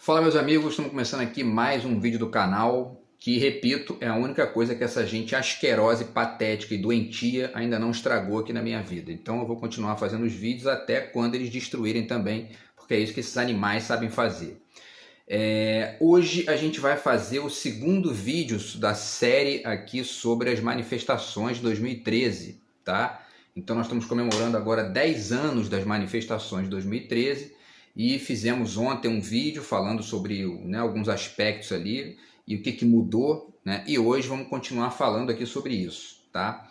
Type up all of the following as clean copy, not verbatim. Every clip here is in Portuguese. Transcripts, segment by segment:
Fala meus amigos, estamos começando aqui mais um vídeo do canal que, repito, é a única coisa que essa gente asquerosa, patética e doentia ainda não estragou aqui na minha vida. Então eu vou continuar fazendo os vídeos até quando eles destruírem também, porque é isso que esses animais sabem fazer. Hoje a gente vai fazer o segundo vídeo da série aqui sobre as manifestações de 2013, tá? Então nós estamos comemorando agora 10 anos das manifestações de 2013 e fizemos ontem um vídeo falando sobre alguns aspectos ali e o que mudou, né? E hoje vamos continuar falando aqui sobre isso, tá?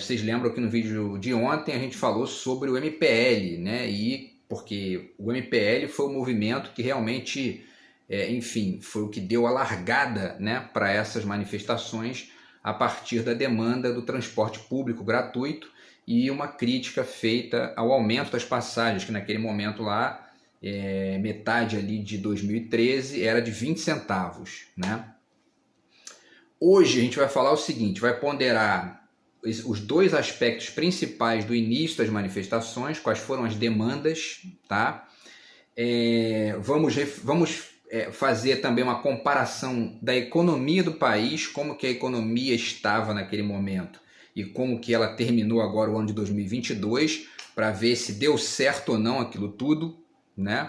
Vocês lembram que no vídeo de ontem a gente falou sobre o MPL, né? E porque o MPL foi o movimento que realmente, enfim, foi o que deu a largada, né, para essas manifestações a partir da demanda do transporte público gratuito e uma crítica feita ao aumento das passagens, que naquele momento lá, metade ali de 2013 era de 20 centavos, né? Hoje a gente vai falar o seguinte, vai ponderar os dois aspectos principais do início das manifestações, quais foram as demandas, tá? Vamos fazer também uma comparação da economia do país, como que a economia estava naquele momento e como que ela terminou agora o ano de 2022, para ver se deu certo ou não aquilo tudo, né?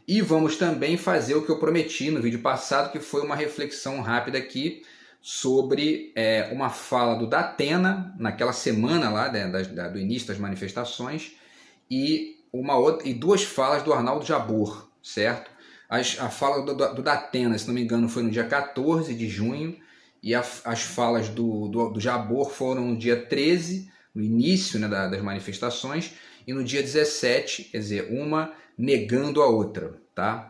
E vamos também fazer o que eu prometi no vídeo passado, que foi uma reflexão rápida aqui sobre uma fala do Datena naquela semana lá do início das manifestações e duas falas do Arnaldo Jabbour, certo? A fala do Datena, se não me engano, foi no dia 14 de junho e as falas do Jabbour foram no dia 13, no início, né, das manifestações, e no dia 17, quer dizer, uma negando a outra, tá?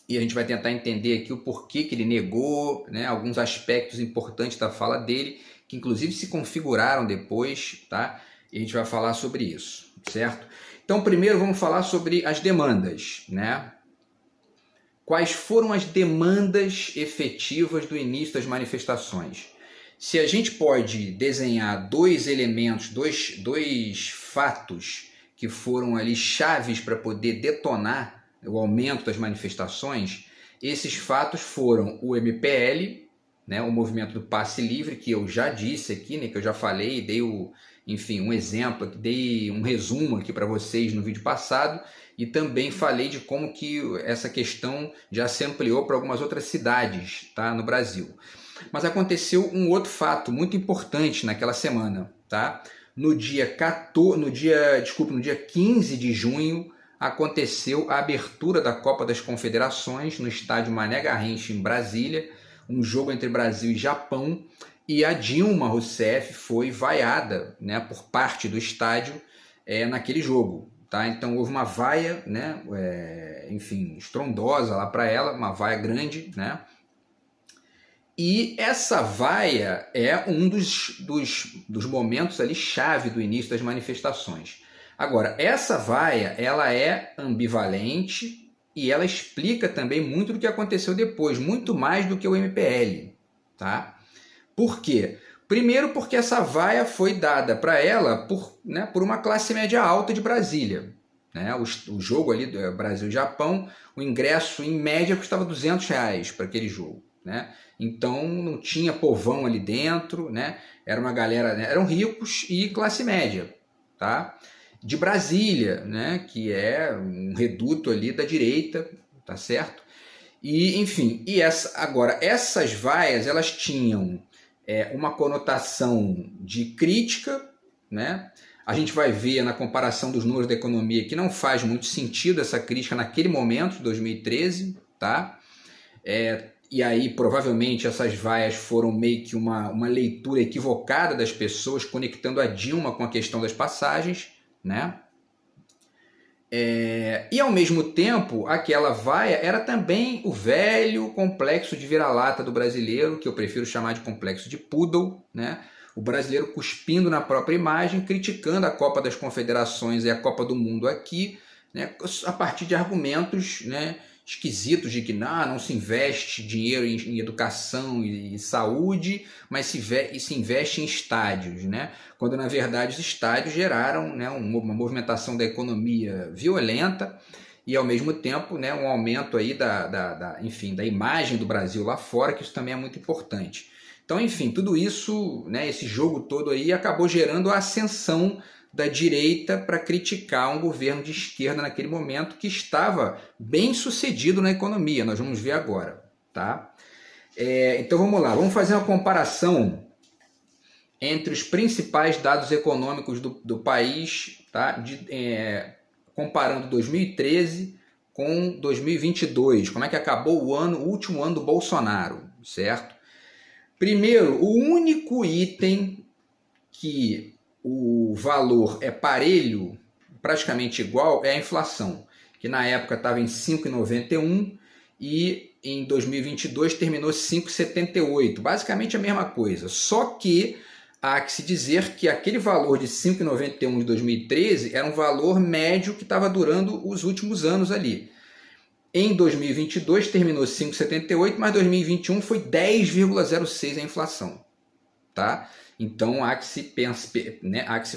E a gente vai tentar entender aqui o porquê que ele negou, né, alguns aspectos importantes da fala dele, que inclusive se configuraram depois, tá? E a gente vai falar sobre isso, certo? Então, primeiro vamos falar sobre as demandas, né? Quais foram as demandas efetivas do início das manifestações? Se a gente pode desenhar dois elementos, dois fatos que foram ali chaves para poder detonar o aumento das manifestações, esses fatos foram o MPL, né, o movimento do passe livre, que eu já disse aqui, né, que eu já falei, dei um exemplo, dei um resumo aqui para vocês no vídeo passado, e também falei de como que essa questão já se ampliou para algumas outras cidades, tá, no Brasil. Mas aconteceu um outro fato muito importante naquela semana, tá? No dia 15 de junho, aconteceu a abertura da Copa das Confederações no estádio Mané Garrincha, em Brasília, um jogo entre Brasil e Japão, e a Dilma Rousseff foi vaiada, né, por parte do estádio naquele jogo. Tá? Então houve uma vaia, né, enfim, estrondosa lá para ela, uma vaia grande, né? E essa vaia é um dos momentos ali chave do início das manifestações. Agora, essa vaia, ela é ambivalente e ela explica também muito do que aconteceu depois, muito mais do que o MPL, tá? Por quê? Primeiro porque essa vaia foi dada para ela por uma classe média alta de Brasília. Né? O jogo ali do Brasil e Japão, o ingresso em média custava R$200 para aquele jogo. Né? Então não tinha povão ali dentro, né? Era uma galera, né? Eram ricos e classe média, tá? De Brasília, né? Que é um reduto ali da direita, tá certo? E enfim, agora essas vaias elas tinham uma conotação de crítica, né? A gente vai ver na comparação dos números da economia que não faz muito sentido essa crítica naquele momento de 2013, tá? E aí, provavelmente, essas vaias foram meio que uma leitura equivocada das pessoas, conectando a Dilma com a questão das passagens, né? E, ao mesmo tempo, aquela vaia era também o velho complexo de vira-lata do brasileiro, que eu prefiro chamar de complexo de poodle, né? O brasileiro cuspindo na própria imagem, criticando a Copa das Confederações e a Copa do Mundo aqui, né? A partir de argumentos, né, esquisitos de que não se investe dinheiro em educação e saúde, mas se investe em estádios, né? Quando na verdade os estádios geraram, né, uma movimentação da economia violenta e ao mesmo tempo, né, um aumento aí enfim, da imagem do Brasil lá fora, que isso também é muito importante. Então, enfim, tudo isso, né, esse jogo todo aí acabou gerando a ascensão da direita para criticar um governo de esquerda naquele momento que estava bem sucedido na economia. Nós vamos ver agora, tá? Então vamos lá, vamos fazer uma comparação entre os principais dados econômicos do país, tá? Comparando 2013 com 2022, como é que acabou o último ano do Bolsonaro, certo? Primeiro, o único item que o valor é parelho, praticamente igual, é a inflação, que na época estava em 5,91 e em 2022 terminou 5,78, basicamente a mesma coisa, só que há que se dizer que aquele valor de 5,91 de 2013 era um valor médio que estava durando os últimos anos ali. Em 2022 terminou 5,78, mas 2021 foi 10,06 a inflação, tá? Então há que se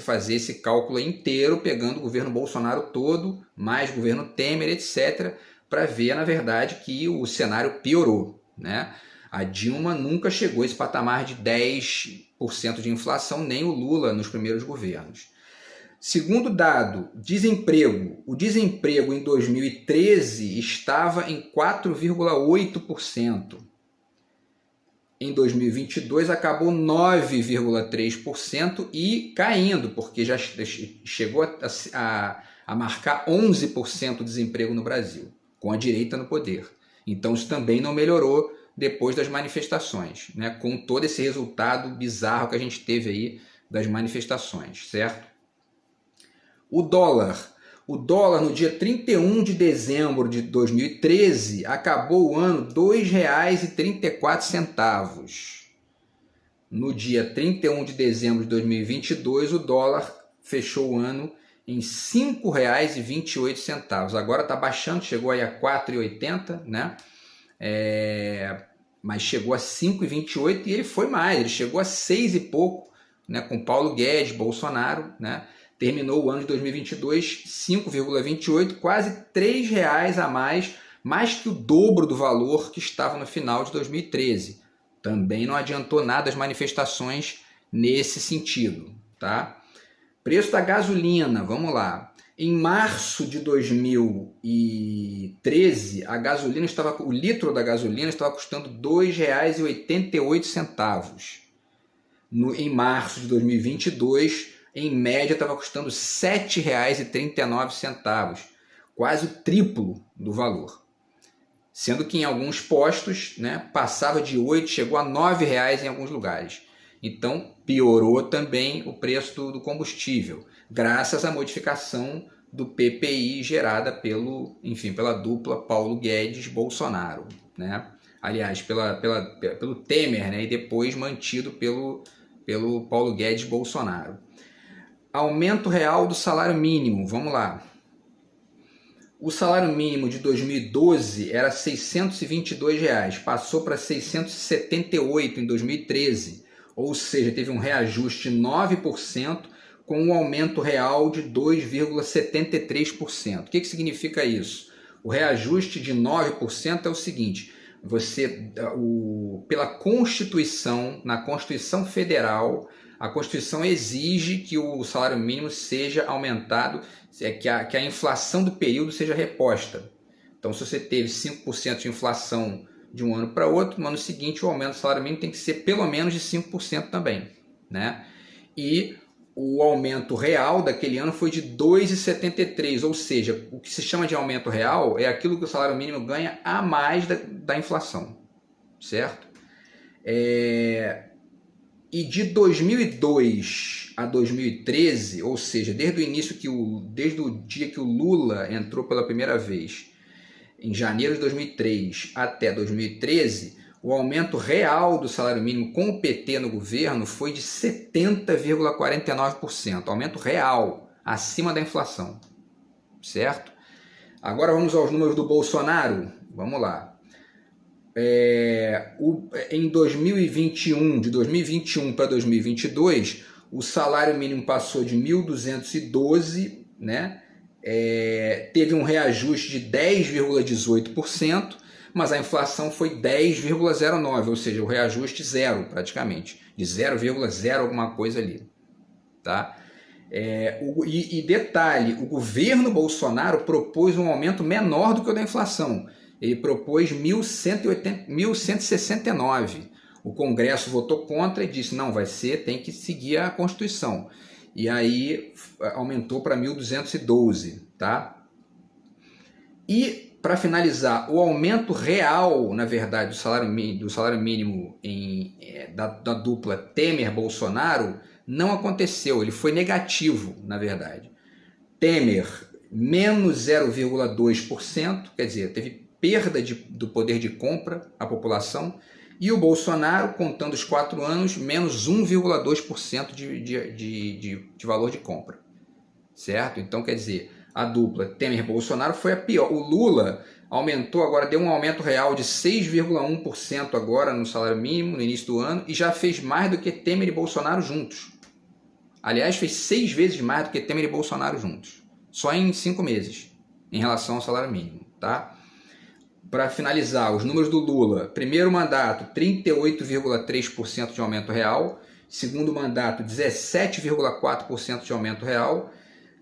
fazer esse cálculo inteiro, pegando o governo Bolsonaro todo, mais governo Temer, etc., para ver, na verdade, que o cenário piorou, né? A Dilma nunca chegou a esse patamar de 10% de inflação, nem o Lula nos primeiros governos. Segundo dado, desemprego. O desemprego em 2013 estava em 4,8%. Em 2022 acabou 9,3% e caindo, porque já chegou a marcar 11% de desemprego no Brasil, com a direita no poder. Então isso também não melhorou depois das manifestações, né? Com todo esse resultado bizarro que a gente teve aí das manifestações, certo? O dólar no dia 31 de dezembro de 2013 acabou o ano R$ 2,34. No dia 31 de dezembro de 2022 o dólar fechou o ano em R$ 5,28. Agora está baixando, chegou aí a R$ 4,80, né? Mas chegou a 5,28 e ele foi mais, ele chegou a 6 e pouco, né, com Paulo Guedes, Bolsonaro, né? Terminou o ano de 2022 5,28, quase R$ 3 a mais que o dobro do valor que estava no final de 2013. Também não adiantou nada as manifestações nesse sentido, tá? Preço da gasolina, vamos lá. Em março de 2013, o litro da gasolina estava custando R$ 2,88. Em março de 2022, em média estava custando R$ 7,39, quase o triplo do valor. Sendo que em alguns postos, né, passava de 8, chegou a R$ 9,00 em alguns lugares. Então piorou também o preço do combustível, graças à modificação do PPI gerada pela dupla Paulo Guedes-Bolsonaro, né? Aliás, pelo Temer, né? E depois mantido pelo Paulo Guedes-Bolsonaro. Aumento real do salário mínimo, vamos lá. O salário mínimo de 2012 era R$ 622, passou para 678 em 2013, ou seja, teve um reajuste de 9%, com um aumento real de 2,73%. O que significa isso? O reajuste de 9% é o seguinte: pela Constituição, na Constituição Federal, a Constituição exige que o salário mínimo seja aumentado, que a inflação do período seja reposta. Então, se você teve 5% de inflação de um ano para outro, no ano seguinte o aumento do salário mínimo tem que ser pelo menos de 5% também, né? E o aumento real daquele ano foi de 2,73%, ou seja, o que se chama de aumento real é aquilo que o salário mínimo ganha a mais da inflação, certo? E de 2002 a 2013, ou seja, desde o dia que o Lula entrou pela primeira vez, em janeiro de 2003 até 2013, o aumento real do salário mínimo com o PT no governo foi de 70,49%, aumento real, acima da inflação, certo? Agora vamos aos números do Bolsonaro, vamos lá. Em 2021, de 2021 para 2022, o salário mínimo passou de 1.212, né, teve um reajuste de 10,18%, mas a inflação foi 10,09%, ou seja, o reajuste zero praticamente, de 0,0 alguma coisa ali. Tá? E detalhe, o governo Bolsonaro propôs um aumento menor do que o da inflação. Ele propôs 1.169. O Congresso votou contra e disse, não, tem que seguir a Constituição. E aí aumentou para 1.212, tá? E, para finalizar, o aumento real, na verdade, do salário mínimo da dupla Temer-Bolsonaro não aconteceu, ele foi negativo, na verdade. Temer, menos 0,2%, quer dizer, teve perda do poder de compra à população, e o Bolsonaro, contando os 4 anos, menos 1,2% de valor de compra, certo? Então, quer dizer, a dupla Temer-Bolsonaro foi a pior. O Lula aumentou agora, deu um aumento real de 6,1% agora no salário mínimo, no início do ano, e já fez mais do que Temer e Bolsonaro juntos. Aliás, fez 6 vezes mais do que Temer e Bolsonaro juntos, só em 5 meses, em relação ao salário mínimo, tá? Para finalizar, os números do Lula: primeiro mandato, 38,3% de aumento real. Segundo mandato, 17,4% de aumento real.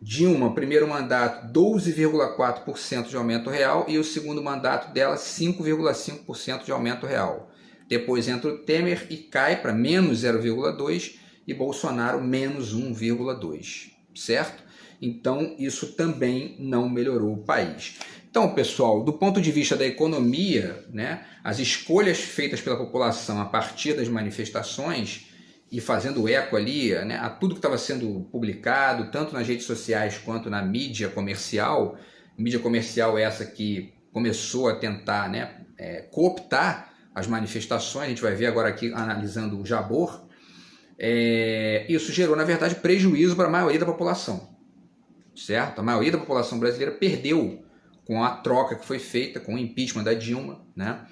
Dilma, primeiro mandato, 12,4% de aumento real. E o segundo mandato dela, 5,5% de aumento real. Depois entra o Temer e cai para menos 0,2%. E Bolsonaro, menos 1,2%. Certo? Então, isso também não melhorou o país. Então, pessoal, do ponto de vista da economia, né, as escolhas feitas pela população a partir das manifestações e fazendo eco ali, né, a tudo que estava sendo publicado, tanto nas redes sociais quanto na mídia comercial essa que começou a tentar, né, cooptar as manifestações, a gente vai ver agora aqui analisando o Jabor, isso gerou, na verdade, prejuízo para a maioria da população, certo? A maioria da população brasileira perdeu com a troca que foi feita, com o impeachment da Dilma, né?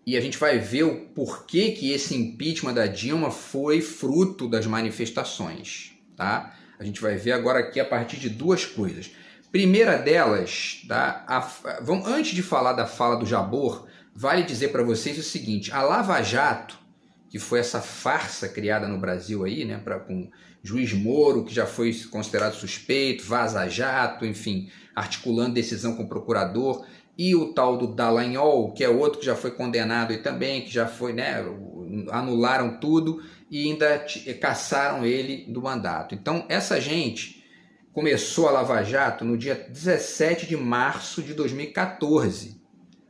E a gente vai ver o porquê que esse impeachment da Dilma foi fruto das manifestações, tá? A gente vai ver agora aqui a partir de 2 coisas. Primeira delas, tá? Antes de falar da fala do Jabor, vale dizer para vocês o seguinte: a Lava Jato, que foi essa farsa criada no Brasil aí, né, com juiz Moro, que já foi considerado suspeito, Vaza Jato, enfim, articulando decisão com o procurador, e o tal do Dallagnol, que é outro que já foi condenado e também, que já foi, né, anularam tudo e ainda cassaram ele do mandato. Então, essa gente começou a Lava Jato no dia 17 de março de 2014,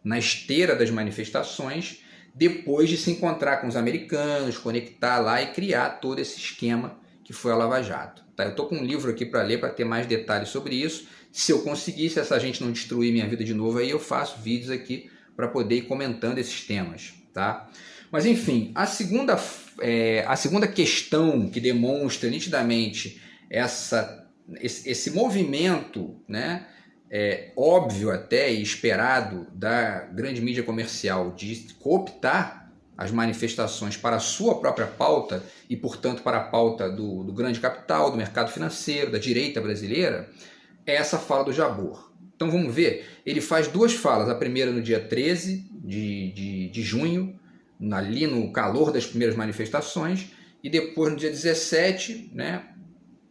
na esteira das manifestações, depois de se encontrar com os americanos, conectar lá e criar todo esse esquema que foi a Lava Jato. Tá? Eu estou com um livro aqui para ler, para ter mais detalhes sobre isso. Se eu conseguir, se essa gente não destruir minha vida de novo, aí eu faço vídeos aqui para poder ir comentando esses temas. Tá? Mas enfim, a segunda questão que demonstra nitidamente esse movimento, né, óbvio até e esperado da grande mídia comercial de cooptar as manifestações para a sua própria pauta e, portanto, para a pauta do grande capital, do mercado financeiro, da direita brasileira, é essa fala do Jabor. Então vamos ver, ele faz 2 falas, a primeira no dia 13 de junho, ali no calor das primeiras manifestações, e depois no dia 17, né,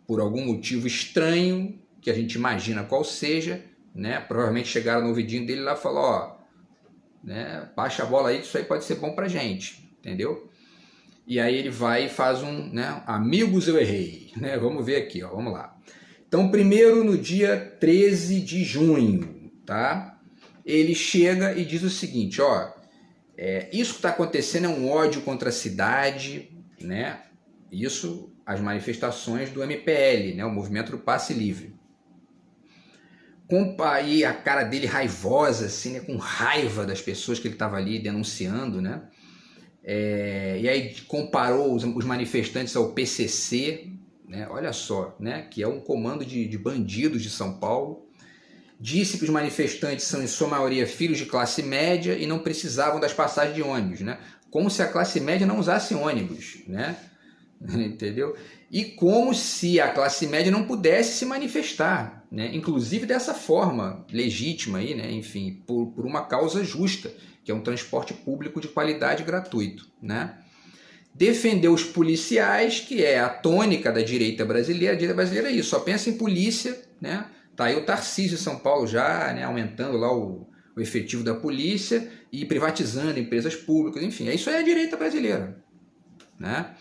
por algum motivo estranho, que a gente imagina qual seja, né, provavelmente chegaram no ouvidinho dele lá e falaram, né, baixa a bola aí que isso aí pode ser bom pra gente, entendeu? E aí ele vai e faz né, amigos, eu errei, né? Vamos ver aqui, ó, vamos lá. Então, primeiro no dia 13 de junho, tá? Ele chega e diz o seguinte, ó, isso que está acontecendo é um ódio contra a cidade, né? Isso, as manifestações do MPL, né, o Movimento do Passe Livre. Aí a cara dele raivosa, assim, né, com raiva das pessoas que ele estava ali denunciando, né? E aí comparou os manifestantes ao PCC, né? Olha só, né, que é um comando de bandidos de São Paulo. Disse que os manifestantes são, em sua maioria, filhos de classe média e não precisavam das passagens de ônibus, né? Como se a classe média não usasse ônibus, né? Entendeu? E como se a classe média não pudesse se manifestar. né, inclusive dessa forma legítima, aí, né, enfim, por uma causa justa, que é um transporte público de qualidade gratuito. Né? Defender os policiais, que é a tônica da direita brasileira. A direita brasileira é isso, só pensa em polícia. Né? Tá aí o Tarcísio em São Paulo já, né, aumentando lá o efetivo da polícia e privatizando empresas públicas, enfim, isso é a direita brasileira. Né?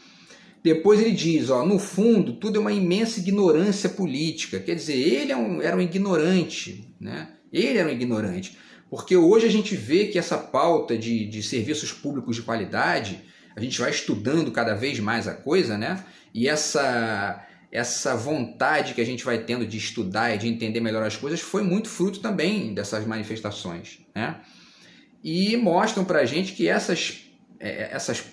Depois ele diz, ó, no fundo, tudo é uma imensa ignorância política. Quer dizer, ele era um ignorante. Né? Ele era um ignorante. Porque hoje a gente vê que essa pauta de serviços públicos de qualidade, a gente vai estudando cada vez mais a coisa, né? E essa vontade que a gente vai tendo de estudar e de entender melhor as coisas foi muito fruto também dessas manifestações. Né? E mostram para a gente que essas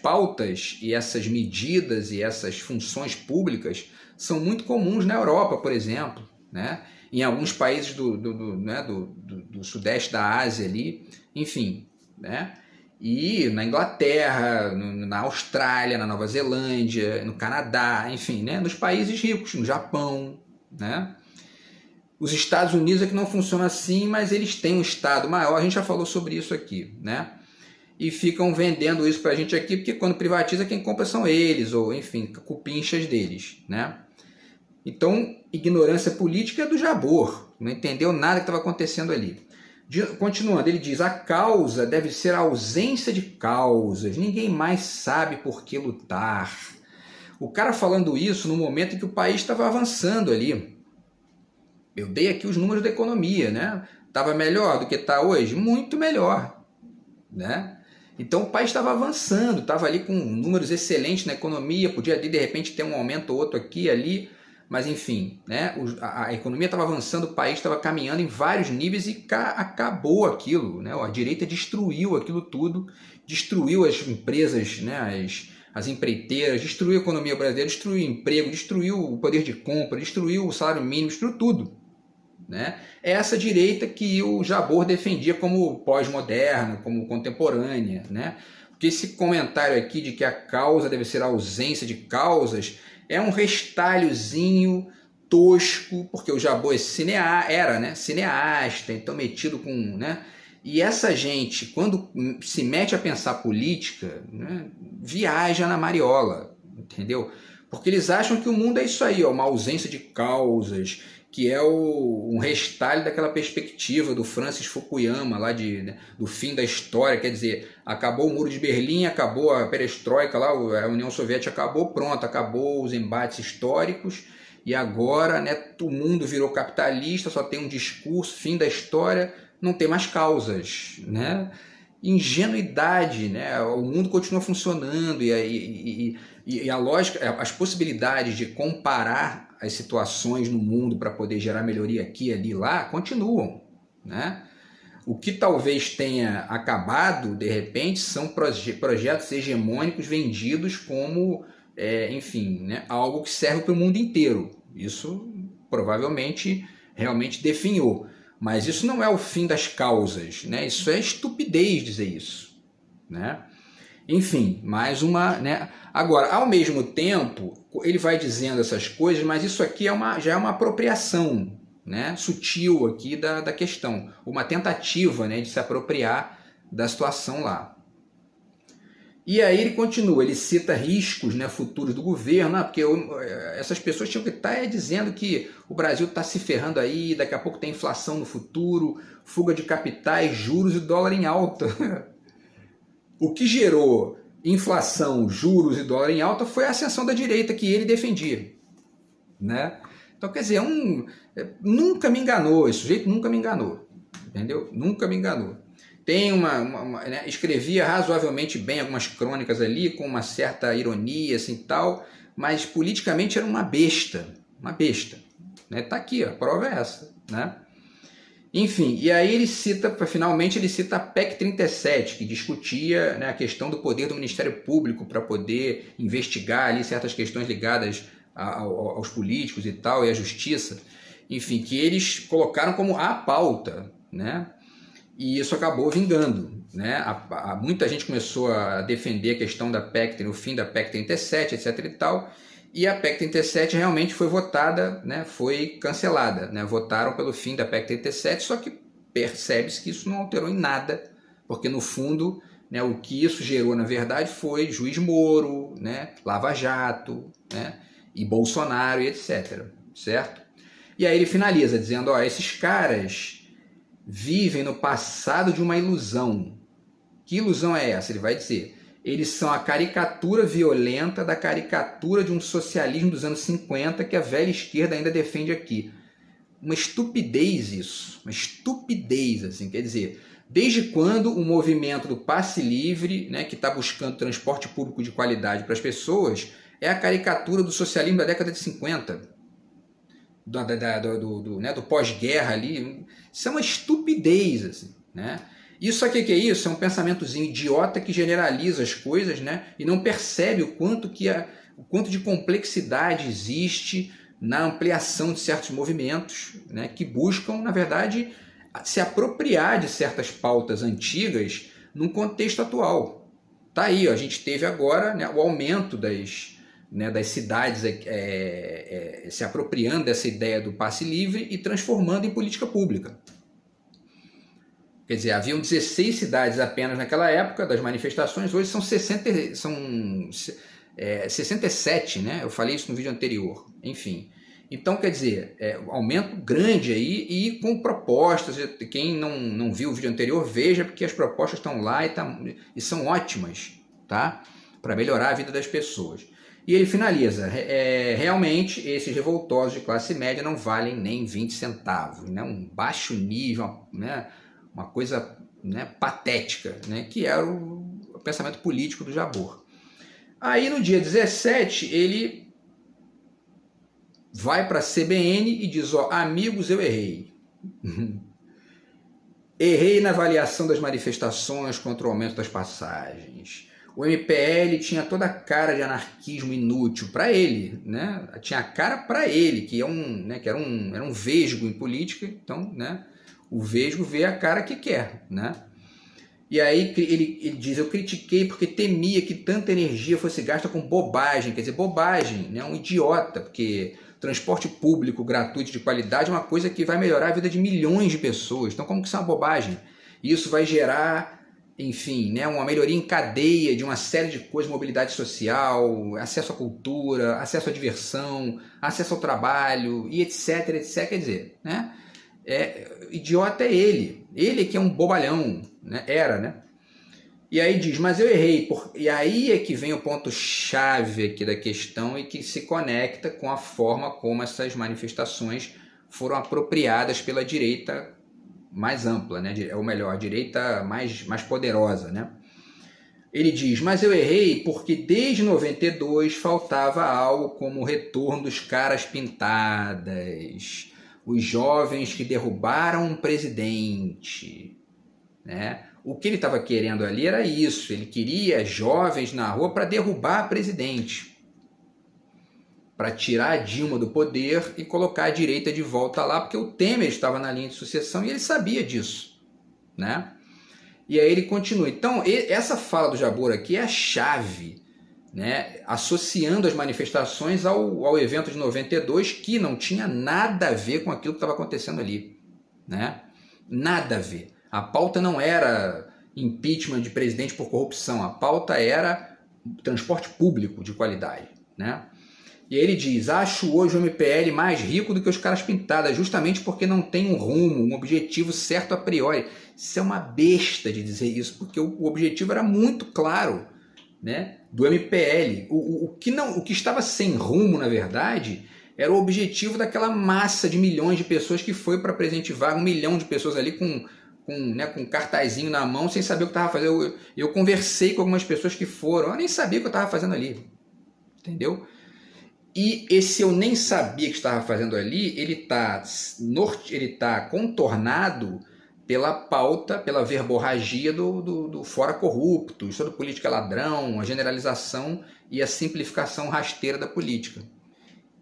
pautas e essas medidas e essas funções públicas são muito comuns na Europa, por exemplo, né? Em alguns países do sudeste da Ásia ali, enfim, né? E na Inglaterra, na Austrália, na Nova Zelândia, no Canadá, enfim, né? Nos países ricos, no Japão, né? Os Estados Unidos é que não funciona assim, mas eles têm um Estado maior, a gente já falou sobre isso aqui, né? E ficam vendendo isso para a gente aqui, porque quando privatiza quem compra são eles, ou enfim, cupinchas deles, né? Então, ignorância política é do Jabor, não entendeu nada que estava acontecendo ali. Continuando, ele diz, a causa deve ser a ausência de causas, ninguém mais sabe por que lutar. O cara falando isso no momento em que o país estava avançando ali. Eu dei aqui os números da economia, né? Estava melhor do que está hoje? Muito melhor, né? Então o país estava avançando, estava ali com números excelentes na economia, podia de repente ter um aumento ou outro aqui ali, mas enfim, né? A economia estava avançando, o país estava caminhando em vários níveis e acabou aquilo, né? A direita destruiu aquilo tudo, destruiu as empresas, né? As empreiteiras, destruiu a economia brasileira, destruiu o emprego, destruiu o poder de compra, destruiu o salário mínimo, destruiu tudo. Né? É essa direita que o Jabor defendia como pós-moderna, como contemporânea. Né? Porque esse comentário aqui de que a causa deve ser a ausência de causas é um restalhozinho tosco, porque o Jabor era né, cineasta, então metido com... Né? E essa gente, quando se mete a pensar política, né, viaja na mariola, entendeu? Porque eles acham que o mundo é isso aí, ó, uma ausência de causas, que é um retalho daquela perspectiva do Francis Fukuyama, lá do fim da história, quer dizer, acabou o Muro de Berlim, acabou a perestroika, lá, a União Soviética acabou, pronto, acabou os embates históricos, e agora, né, o mundo virou capitalista, só tem um discurso, fim da história, não tem mais causas, né? Ingenuidade, né? O mundo continua funcionando e a lógica, as possibilidades de comparar as situações no mundo para poder gerar melhoria aqui, ali, lá, continuam, né? O que talvez tenha acabado, de repente, são projetos hegemônicos vendidos como, enfim, né, algo que serve para o mundo inteiro. Isso provavelmente realmente definhou. Mas isso não é o fim das causas, né? Isso é estupidez dizer isso, né? Enfim, mais uma... Né? Agora, ao mesmo tempo, ele vai dizendo essas coisas, mas isso aqui já é uma apropriação, né? Sutil aqui da questão, uma tentativa, né, de se apropriar da situação lá. E aí ele continua, ele cita riscos, né, futuros do governo, porque essas pessoas tinham que estar dizendo que o Brasil está se ferrando aí, daqui a pouco tem inflação no futuro, fuga de capitais, juros e dólar em alta. O que gerou inflação, juros e dólar em alta foi a ascensão da direita que ele defendia. Né? Então, quer dizer, nunca me enganou, esse sujeito nunca me enganou, entendeu? Nunca me enganou. Tem né, escrevia razoavelmente bem algumas crônicas ali, com uma certa ironia assim, tal, mas politicamente era uma besta. Né? Tá aqui, a prova é essa. Né? Enfim, e aí ele cita, finalmente ele cita a PEC 37, que discutia, né, a questão do poder do Ministério Público para poder investigar ali certas questões ligadas aos políticos e tal, e à justiça. Enfim, que eles colocaram como a pauta, né? E isso acabou vingando, né? Muita gente começou a defender a questão da PEC, o fim da PEC 37, etc. e tal, E a PEC 37 realmente foi votada, né, foi cancelada. Né, votaram pelo fim da PEC 37, só que percebe-se que isso não alterou em nada, porque no fundo, né, o que isso gerou na verdade foi juiz Moro, né, Lava Jato, né, e Bolsonaro e etc. Certo? E aí ele finaliza dizendo, ó, esses caras vivem no passado de uma ilusão. Que ilusão é essa? Ele vai dizer, eles são a caricatura violenta da caricatura de um socialismo dos anos 50 que a velha esquerda ainda defende aqui. Uma estupidez isso, uma estupidez, assim, quer dizer, desde quando o movimento do passe livre, né, que está buscando transporte público de qualidade para as pessoas, é a caricatura do socialismo da década de 50, do pós-guerra ali, isso é uma estupidez, assim, né? Isso aqui que é isso? É um pensamentozinho idiota que generaliza as coisas, né? E não percebe o quanto de complexidade existe na ampliação de certos movimentos, né? Que buscam, na verdade, se apropriar de certas pautas antigas num contexto atual. Tá aí, ó, a gente teve agora, né, o aumento das cidades se apropriando dessa ideia do passe livre e transformando em política pública. Quer dizer, haviam 16 cidades apenas naquela época das manifestações, hoje são 67, né? Eu falei isso no vídeo anterior. Enfim, então quer dizer, um aumento grande aí e com propostas. Quem não viu o vídeo anterior, veja, porque as propostas estão lá e são ótimas, tá? Para melhorar a vida das pessoas. E ele finaliza, realmente esses revoltosos de classe média não valem nem 20 centavos, né? Um baixo nível, né? Uma coisa, né, patética, né, que era o pensamento político do Jabor. Aí no dia 17 ele vai para a CBN e diz, ó, amigos, eu errei. Errei na avaliação das manifestações contra o aumento das passagens. O MPL tinha toda a cara de anarquismo inútil para ele, né? Tinha a cara para ele, que era um vesgo em política, então, né? O vesgo vê a cara que quer, né? E aí ele diz, eu critiquei porque temia que tanta energia fosse gasta com bobagem, quer dizer, bobagem, né? Um idiota, porque transporte público gratuito de qualidade é uma coisa que vai melhorar a vida de milhões de pessoas, então como que isso é uma bobagem? Isso vai gerar, enfim, né, uma melhoria em cadeia de uma série de coisas, mobilidade social, acesso à cultura, acesso à diversão, acesso ao trabalho, e etc, etc, quer dizer, né? Idiota é ele que é um bobalhão, né? Era, né? E aí diz, mas eu errei, e aí é que vem o ponto-chave aqui da questão e que se conecta com a forma como essas manifestações foram apropriadas pela direita mais ampla, né? Ou melhor, a direita mais poderosa, né? Ele diz, mas eu errei porque desde 92 faltava algo como o retorno dos caras pintadas, os jovens que derrubaram um presidente, né? O que ele estava querendo ali era isso, ele queria jovens na rua para derrubar presidente, para tirar a Dilma do poder e colocar a direita de volta lá, porque o Temer estava na linha de sucessão e ele sabia disso, né? E aí ele continua. Então, essa fala do Jabor aqui é a chave, né, associando as manifestações ao evento de 92, que não tinha nada a ver com aquilo que estava acontecendo ali, né? Nada a ver. A pauta não era impeachment de presidente por corrupção, a pauta era transporte público de qualidade, né? E aí ele diz, acho hoje o MPL mais rico do que os caras pintadas, justamente porque não tem um rumo, um objetivo certo a priori. Isso é uma besta de dizer isso, porque o objetivo era muito claro, né, do MPL. O que estava sem rumo, na verdade, era o objetivo daquela massa de milhões de pessoas que foi para Presidente Vargas, 1 milhão de pessoas ali com um cartazinho na mão, sem saber o que estava fazendo. Eu conversei com algumas pessoas que foram, eu nem sabia o que eu estava fazendo ali, entendeu? E esse eu nem sabia que estava fazendo ali, ele tá contornado pela pauta, pela verborragia do fora corrupto, isso da política ladrão, a generalização e a simplificação rasteira da política.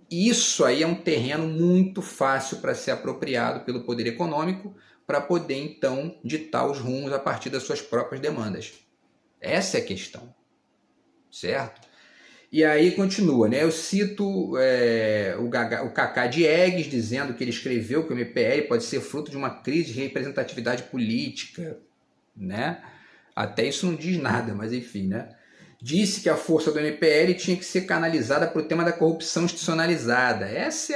Isso aí é um terreno muito fácil para ser apropriado pelo poder econômico para poder, então, ditar os rumos a partir das suas próprias demandas. Essa é a questão, certo? E aí continua, né? Eu cito o Cacá Diegues dizendo que ele escreveu que o MPL pode ser fruto de uma crise de representatividade política, né? Até isso não diz nada, mas enfim, né? Disse que a força do MPL tinha que ser canalizada para o tema da corrupção institucionalizada. Essa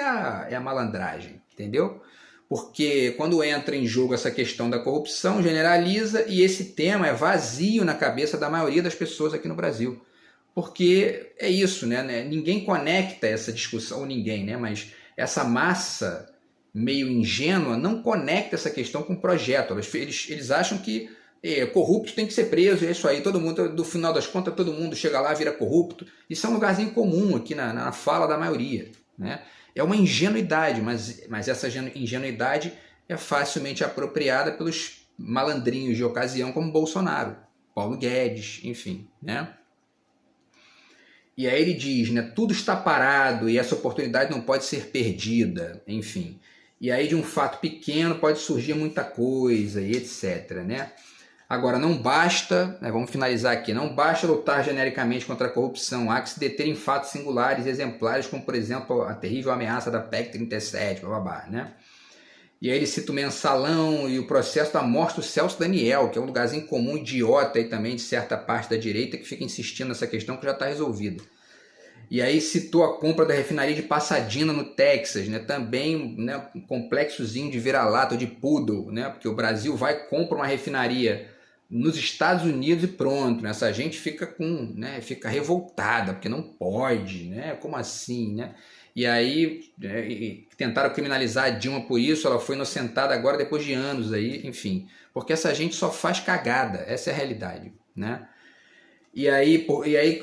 é a malandragem, entendeu? Porque quando entra em jogo essa questão da corrupção, generaliza, e esse tema é vazio na cabeça da maioria das pessoas aqui no Brasil. Porque é isso, né? Ninguém conecta essa discussão, ou ninguém, né? Mas essa massa meio ingênua não conecta essa questão com o projeto. Eles acham que corrupto tem que ser preso, é isso aí. Todo mundo, no final das contas, todo mundo chega lá, vira corrupto. Isso é um lugarzinho comum aqui na fala da maioria, né? É uma ingenuidade, mas essa ingenuidade é facilmente apropriada pelos malandrinhos de ocasião, como Bolsonaro, Paulo Guedes, enfim, né? E aí ele diz, né, tudo está parado e essa oportunidade não pode ser perdida, enfim. E aí de um fato pequeno pode surgir muita coisa e etc, né? Agora, não basta, né, vamos finalizar aqui, não basta lutar genericamente contra a corrupção, há que se deter em fatos singulares e exemplares, como, por exemplo, a terrível ameaça da PEC 37, blá, né? E aí ele cita o mensalão e o processo da morte do Celso Daniel, que é um lugarzinho comum, idiota aí também de certa parte da direita, que fica insistindo nessa questão que já está resolvida. E aí citou a compra da refinaria de Pasadena, no Texas, né? Também, né, um complexozinho de vira-lata, de poodle, né? Porque o Brasil vai e compra uma refinaria nos Estados Unidos e pronto, né? Essa gente fica revoltada, porque não pode, né? Como assim, né? E aí tentaram criminalizar a Dilma por isso, ela foi inocentada agora depois de anos aí, enfim, porque essa gente só faz cagada, essa é a realidade, né? E aí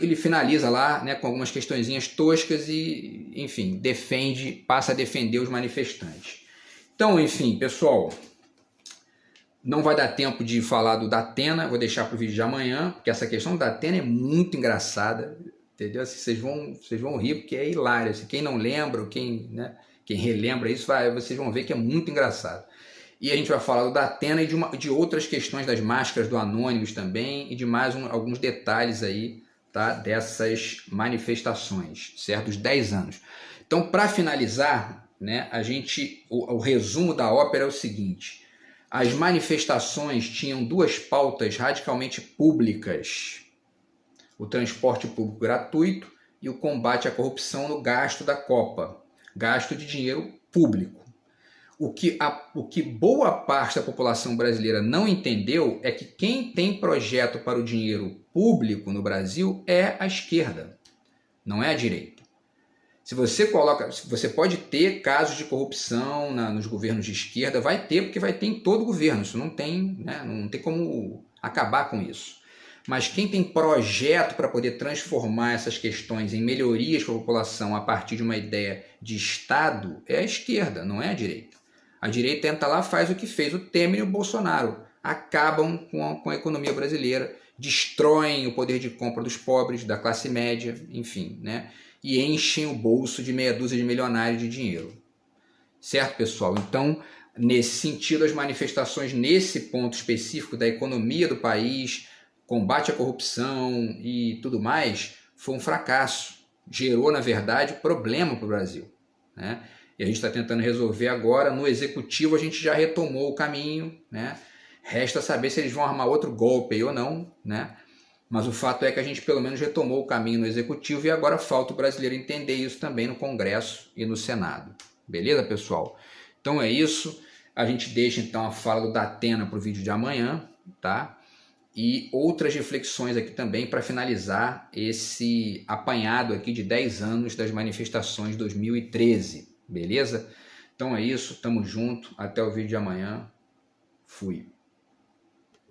ele finaliza lá, né, com algumas questõezinhas toscas e, enfim, passa a defender os manifestantes. Então, enfim, pessoal, não vai dar tempo de falar do Datena, vou deixar para o vídeo de amanhã, porque essa questão do Datena é muito engraçada, entendeu? Assim, vocês vão rir, porque é hilário. Assim, quem não lembra, quem relembra isso, vocês vão ver que é muito engraçado. E a gente vai falar do Datena e de outras questões das máscaras do Anonymous também, e de mais alguns detalhes aí, tá, dessas manifestações, certo? Os 10 anos. Então, para finalizar, né, o resumo da ópera é o seguinte: as manifestações tinham duas pautas radicalmente públicas: o transporte público gratuito e o combate à corrupção no gasto da Copa, gasto de dinheiro público. O que boa parte da população brasileira não entendeu é que quem tem projeto para o dinheiro público no Brasil é a esquerda, não é a direita. Você pode ter casos de corrupção nos governos de esquerda, vai ter, porque vai ter em todo governo, isso não tem, né, não tem como acabar com isso. Mas quem tem projeto para poder transformar essas questões em melhorias para a população a partir de uma ideia de Estado é a esquerda, não é a direita. A direita entra lá, faz o que fez o Temer e o Bolsonaro. Acabam com a economia brasileira, destroem o poder de compra dos pobres, da classe média, enfim, né? E enchem o bolso de meia dúzia de milionários de dinheiro. Certo, pessoal? Então, nesse sentido, as manifestações nesse ponto específico da economia do país, combate à corrupção e tudo mais, foi um fracasso. Gerou, na verdade, problema para o Brasil, né? E a gente está tentando resolver agora. No executivo a gente já retomou o caminho, né? Resta saber se eles vão armar outro golpe aí ou não, né? Mas o fato é que a gente pelo menos retomou o caminho no executivo e agora falta o brasileiro entender isso também no Congresso e no Senado. Beleza, pessoal? Então é isso. A gente deixa então a fala do Datena para o vídeo de amanhã, tá? E outras reflexões aqui também para finalizar esse apanhado aqui de 10 anos das manifestações de 2013. Beleza? Então é isso, tamo junto, até o vídeo de amanhã, fui.